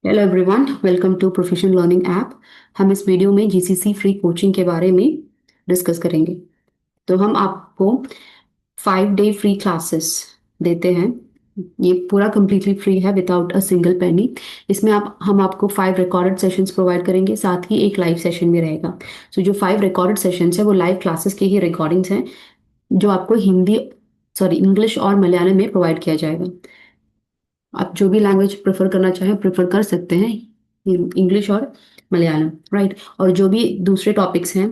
Hello everyone, welcome to professional learning app. हम इस video में जीसीसी फ्री कोचिंग के बारे में डिस्कस करेंगे। तो हम आपको 5 डे फ्री क्लासेस देते हैं। ये पूरा कंप्लीटली फ्री है विदाउट अ सिंगल पेनी। इसमें आप हम आपको 5 रिकॉर्डेड सेशंस प्रोवाइड करेंगे, साथ ही एक लाइव सेशन भी रहेगा। सो जो 5 रिकॉर्डेड सेशंस है वो लाइव क्लासेस के ही रिकॉर्डिंग्स हैं, जो आपको हिंदी सॉरी इंग्लिश और मलयालम में प्रोवाइड किया जाएगा। आप जो भी लैंग्वेज प्रेफर करना चाहें प्रेफर कर सकते हैं, इंग्लिश और मलयालम, राइट। और जो भी दूसरे टॉपिक्स हैं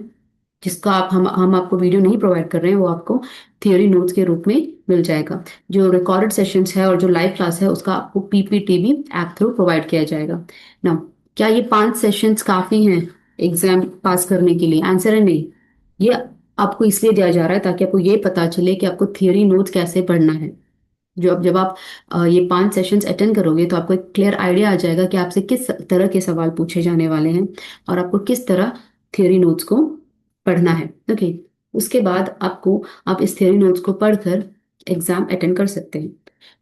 जिसका हम आपको वीडियो नहीं प्रोवाइड कर रहे हैं, वो आपको थियोरी नोट्स के रूप में मिल जाएगा। जो रिकॉर्डेड सेशंस है और जो लाइव क्लास है उसका आपको पीपीटी भी ऐप थ्रू प्रोवाइड किया जाएगा ना। क्या ये 5 सेशंस काफी हैं एग्जाम पास करने के लिए? आंसर है नहीं। ये आपको इसलिए दिया जा रहा है ताकि आपको ये पता चले कि आपको थियोरी नोट्स कैसे पढ़ना है। जो अब जब आप ये 5 सेशंस अटेंड करोगे तो आपको एक क्लियर आइडिया आ जाएगा कि आपसे किस तरह के सवाल पूछे जाने वाले हैं और आपको किस तरह थ्योरी नोट्स को पढ़ना है। ओके। उसके बाद आप इस थ्योरी नोट्स को पढ़कर एग्जाम अटेंड कर सकते हैं।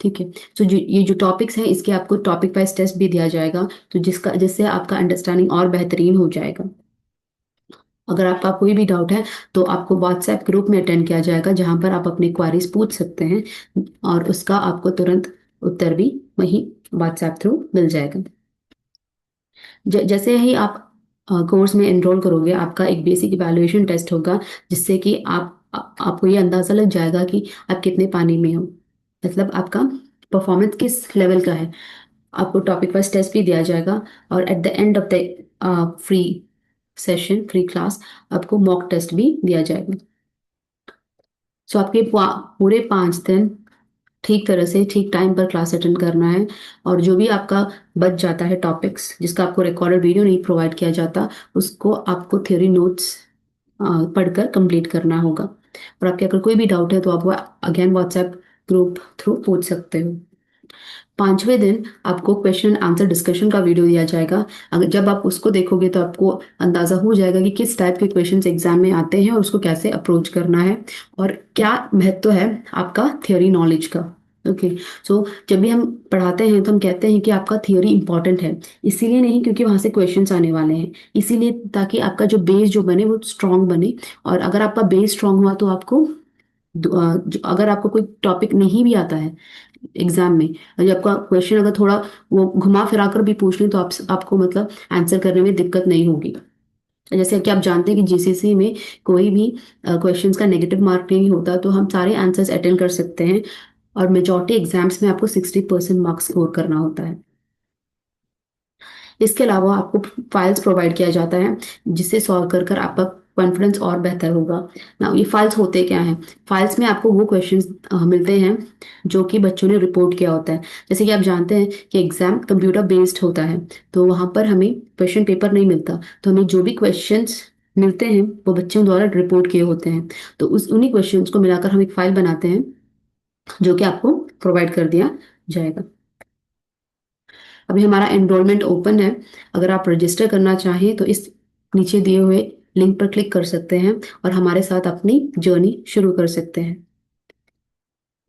ठीक है। तो ये जो टॉपिक्स हैं इसके आपको टॉपिक वाइज टेस्ट भी दिया जाएगा, तो जिससे आपका अंडरस्टैंडिंग और बेहतरीन हो जाएगा। अगर आपका कोई भी डाउट है तो आपको व्हाट्सएप ग्रुप में अटेंड किया जाएगा, जहां पर आप अपनी क्वारीज पूछ सकते हैं और उसका आपको तुरंत उत्तर भी वहीं व्हाट्सएप थ्रू मिल जाएगा। जैसे ही आप कोर्स में एनरोल करोगे, आपका एक बेसिक इवैल्यूएशन टेस्ट होगा, जिससे कि आपको ये अंदाजा लग जाएगा कि आप कितने पानी में हो, मतलब आपका परफॉर्मेंस किस लेवल का है। आपको टॉपिक वाइज टेस्ट भी दिया जाएगा और at the end of the free class आपको मॉक टेस्ट भी दिया जाएगा। सो आपके पूरे 5 दिन ठीक तरह से ठीक टाइम पर क्लास अटेंड करना है। और जो भी आपका बच जाता है टॉपिक्स जिसका आपको रिकॉर्डेड वीडियो नहीं प्रोवाइड किया जाता, उसको आपको थ्योरी नोट्स पढ़कर कंप्लीट करना होगा। और आपके अगर कोई भी डाउट है तो आप वो अगेन व्हाट्सएप ग्रुप थ्रू पूछ सकते हो। 5वें दिन आपको क्वेश्चन आंसर डिस्कशन का वीडियो दिया जाएगा। अगर जब आप उसको देखोगे तो आपको अंदाजा हो जाएगा कि किस टाइप के क्वेश्चंस एग्जाम में आते हैं और उसको कैसे अप्रोच करना है और क्या महत्व है आपका थियोरी नॉलेज का। ओके। सो जब भी हम पढ़ाते हैं तो हम कहते हैं कि आपका थियोरी इंपॉर्टेंट है, इसीलिए नहीं क्योंकि वहां से क्वेश्चंस आने वाले हैं, इसीलिए ताकि आपका जो बेस जो बने वो स्ट्रांग बने। और अगर आपका बेस स्ट्रांग हुआ तो आपको अगर आपको कोई टॉपिक नहीं भी आता है एग्जाम में, और जब आपका क्वेश्चन अगर थोड़ा वो घुमा फिरा कर भी पूछ लें तो आपको मतलब आंसर करने में दिक्कत नहीं होगी। जैसे कि आप जानते हैं कि जीसीसी में कोई भी क्वेश्चंस का नेगेटिव मार्क नहीं होता, तो हम सारे आंसर्स अटेंड कर सकते हैं। और मेजॉरिटी एग्जाम्स में आपको 60% मार्क्स स्कोर करना होता है। इसके अलावा आपको फाइल्स प्रोवाइड किया जाता है, जिसे सॉल्व कर कर आपका कॉन्फिडेंस और बेहतर होगा ना। ये फाइल्स होते क्या हैं? फाइल्स में आपको वो क्वेश्चंस मिलते हैं जो कि बच्चों ने रिपोर्ट किया होता है। जैसे कि आप जानते हैं कि एग्जाम कंप्यूटर बेस्ड होता है, तो वहाँ पर हमें क्वेश्चन पेपर नहीं मिलता, तो हमें जो भी क्वेश्चंस मिलते हैं वो बच्चों द्वारा रिपोर्ट किए होते हैं। तो उस उन्हीं क्वेश्चंस को मिलाकर हम एक फाइल बनाते हैं, जो कि आपको प्रोवाइड कर दिया जाएगा। अभी हमारा एनरोलमेंट ओपन है। अगर आप रजिस्टर करना चाहें तो इस नीचे दिए हुए लिंक पर क्लिक कर सकते हैं और हमारे साथ अपनी जर्नी शुरू कर सकते हैं।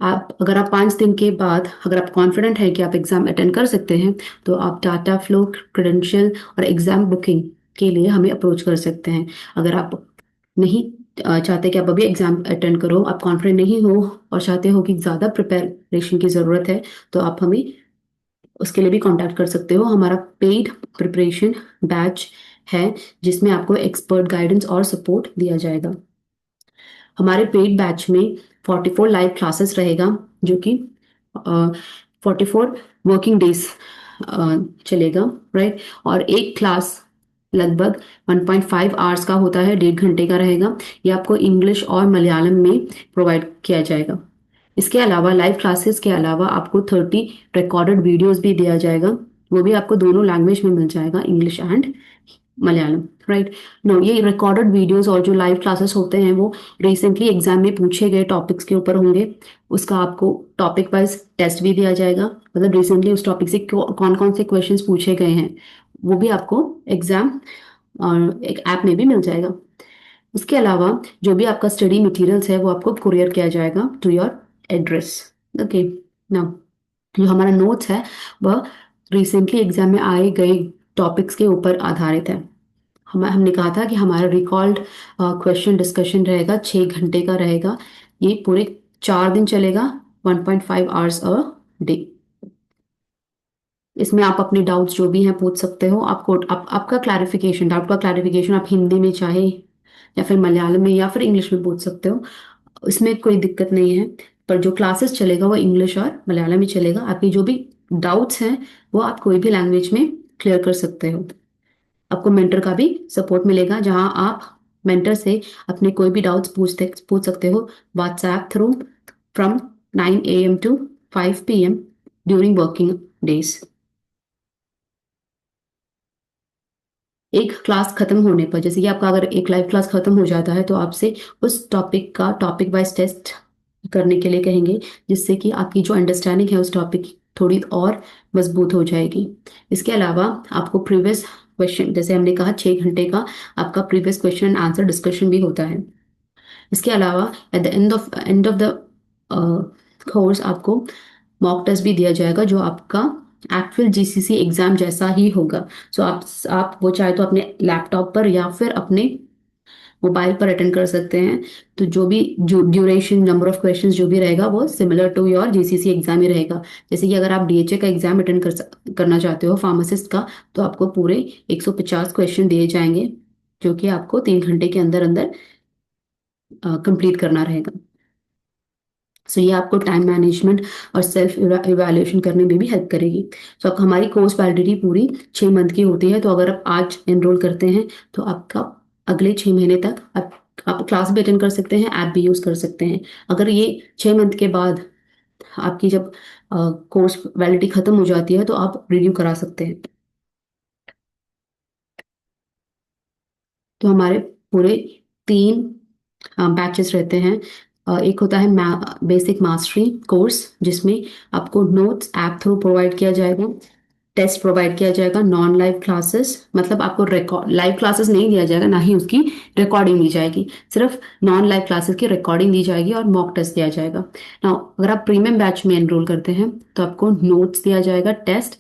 अगर आप 5 दिन के बाद अगर आप कॉन्फिडेंट हैं कि आप एग्जाम अटेंड कर सकते हैं, तो आप डाटा फ्लो, क्रेडेंशियल और एग्जाम बुकिंग के लिए हमें अप्रोच कर सकते हैं। अगर आप नहीं चाहते कि आप अभी एग्जाम अटेंड करो, आप कॉन्फिडेंट नहीं हो और चाहते हो कि ज़्यादा प्रिपरेशन की ज़रूरत है, तो आप हमें उसके लिए भी कांटेक्ट कर सकते हो। हमारा पेड प्रिपरेशन बैच है, जिसमें आपको एक्सपर्ट गाइडेंस और सपोर्ट दिया जाएगा। हमारे पेड बैच में 44 लाइव क्लासेस रहेगा, जो कि 44 वर्किंग डेज चलेगा, राइट। और एक क्लास लगभग 1.5 आवर्स का होता है, 1.5 घंटे का रहेगा। ये आपको इंग्लिश और मलयालम में प्रोवाइड किया जाएगा। इसके अलावा लाइव क्लासेस के अलावा आपको 30 रिकॉर्डेड वीडियोस भी दिया जाएगा। वो भी आपको दोनों लैंग्वेज में मिल जाएगा, English and Malayalam, right. No, ये रिकॉर्डेड वीडियोस और जो लाइव क्लासेस होते हैं वो रिसेंटली एग्जाम में पूछे गए टॉपिक्स के ऊपर होंगे। उसका आपको टॉपिक वाइज टेस्ट भी दिया जाएगा, मतलब रिसेंटली उस टॉपिक से कौन कौन से क्वेश्चंस पूछे गए हैं वो भी आपको एग्जाम और एक ऐप में भी मिल जाएगा। उसके अलावा जो भी आपका स्टडी मटेरियल्स है वो आपको कुरियर किया जाएगा to your address. Okay. Now जो हमारा नोट्स है वह रिसेंटली एग्जाम में आए गए टॉपिक्स के ऊपर आधारित है। हमने कहा था कि हमारा रिकॉल्ड क्वेश्चन डिस्कशन रहेगा, 6 घंटे का रहेगा। ये पूरे 4 दिन चलेगा, 1.5 आवर्स अ डे। इसमें आप अपने डाउट्स जो भी हैं पूछ सकते हो। आपका क्लैरिफिकेशन, डाउट का क्लैरिफिकेशन आप हिंदी में चाहे या फिर मलयालम में या फिर इंग्लिश में पूछ सकते हो। इसमें कोई दिक्कत नहीं है। पर जो क्लासेस चलेगा वो इंग्लिश और मलयालम में चलेगा। आपकी जो भी डाउट्स हैं वो आप कोई भी लैंग्वेज में क्लियर कर सकते हो। आपको मेंटर का भी सपोर्ट मिलेगा, जहां आप मेंटर से अपने कोई भी डाउट्स पूछ सकते हो WhatsApp through, from 9 AM to 5 PM during working days. एक क्लास खत्म होने पर, जैसे कि आपका अगर एक लाइव क्लास खत्म हो जाता है, तो आपसे उस टॉपिक का टॉपिक वाइज टेस्ट करने के लिए कहेंगे, जिससे कि आपकी जो अंडरस्टैंडिंग है उस टॉपिक की थोड़ी और मजबूत हो जाएगी। इसके अलावा आपको प्रीवियस क्वेश्चन, जैसे हमने कहा 6 घंटे का आपका previous question and answer discussion भी होता है। इसके अलावा at the end of the course आपको मॉक टेस्ट भी दिया जाएगा, जो आपका एक्चुअल जीसीसी एग्जाम जैसा ही होगा। सो आप वो चाहे तो अपने लैपटॉप पर या फिर अपने मोबाइल पर अटेंड कर सकते हैं। तो जो भी ड्यूरेशन, नंबर ऑफ क्वेश्चंस जो भी रहेगा वो similar to your GCC exam ही रहेगा। जैसे कि अगर आप डीएचए का एग्जाम अटेंड करना चाहते हो फार्मासिस्ट का, तो आपको पूरे 150 क्वेश्चन दिए जाएंगे, जो कि आपको 3 घंटे के अंदर अंदर कंप्लीट करना रहेगा। सो ये आपको टाइम मैनेजमेंट और सेल्फ इवैल्यूएशन करने में भी हेल्प करेगी। सो अब हमारी कोर्स वैलिडिटी पूरी 6 मंथ की होती है। तो अगर आप आज एनरोल करते हैं तो आपका अगले 6 महीने तक आप क्लास भी अटेंड कर सकते हैं, ऐप भी यूज कर सकते हैं। अगर ये 6 मंथ के बाद आपकी जब कोर्स वैलिडिटी खत्म हो जाती है, तो आप रिन्यू करा सकते हैं। तो हमारे पूरे 3 बैचेस रहते हैं। एक होता है बेसिक मास्टरी कोर्स, जिसमें आपको नोट्स ऐप थ्रू प्रोवाइड किया जाएगा, टेस्ट प्रोवाइड किया जाएगा, नॉन लाइव क्लासेस, मतलब आपको रिकॉर्ड लाइव क्लासेस नहीं दिया जाएगा, ना ही उसकी रिकॉर्डिंग दी जाएगी। सिर्फ नॉन लाइव क्लासेस की रिकॉर्डिंग दी जाएगी और मॉक टेस्ट दिया जाएगा ना। अगर आप प्रीमियम बैच में एनरोल करते हैं तो आपको नोट्स दिया जाएगा, टेस्ट,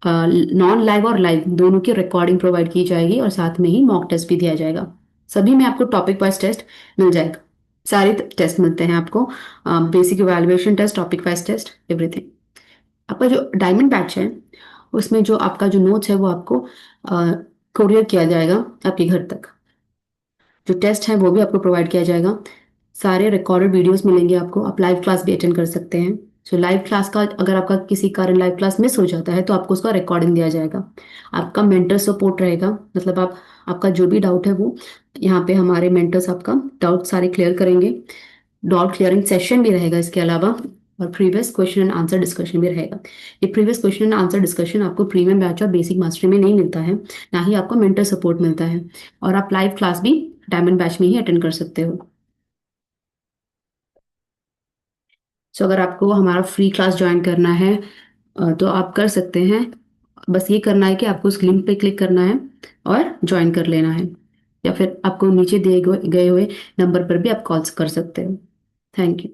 नॉन लाइव और लाइव दोनों की रिकॉर्डिंग प्रोवाइड की जाएगी, और साथ में ही मॉक टेस्ट भी दिया जाएगा। सभी में आपको टॉपिक वाइज टेस्ट मिल जाएगा। सारे टेस्ट मिलते हैं आपको, basic evaluation test, topic wise test, everything. आपका जो डायमंड बैच है उसमें जो आपका जो नोट्स है वो आपको कोरियर किया जाएगा आपके घर तक। जो टेस्ट है वो भी आपको प्रोवाइड किया जाएगा। सारे रिकॉर्डेड वीडियोस मिलेंगे आपको। आप लाइव क्लास भी अटेंड कर सकते हैं। सो लाइव क्लास का, अगर आपका किसी कारण लाइव क्लास मिस हो जाता है, तो आपको उसका रिकॉर्डिंग दिया जाएगा। आपका मेंटर सपोर्ट रहेगा, मतलब आपका जो भी डाउट है वो यहाँ पे हमारे मेंटर्स आपका डाउट सारे क्लियर करेंगे। डाउट क्लियरिंग सेशन भी रहेगा इसके अलावा, और previous question and answer discussion भी रहेगा। ये previous question and answer discussion आपको प्रीमियम बैच और बेसिक मास्टरी में नहीं मिलता है, ना ही आपको मेंटर सपोर्ट मिलता है। और आप लाइव क्लास भी डायमंड बैच में ही अटेंड कर सकते हो। सो अगर आपको हमारा फ्री क्लास ज्वाइन करना है, तो आप कर सकते हैं। बस ये करना है कि आपको उस लिंक पे क्लिक करना है और ज्वाइन कर लेना है, या फिर आपको नीचे दिए गए हुए नंबर पर भी आप कॉल कर सकते हो। Thank you.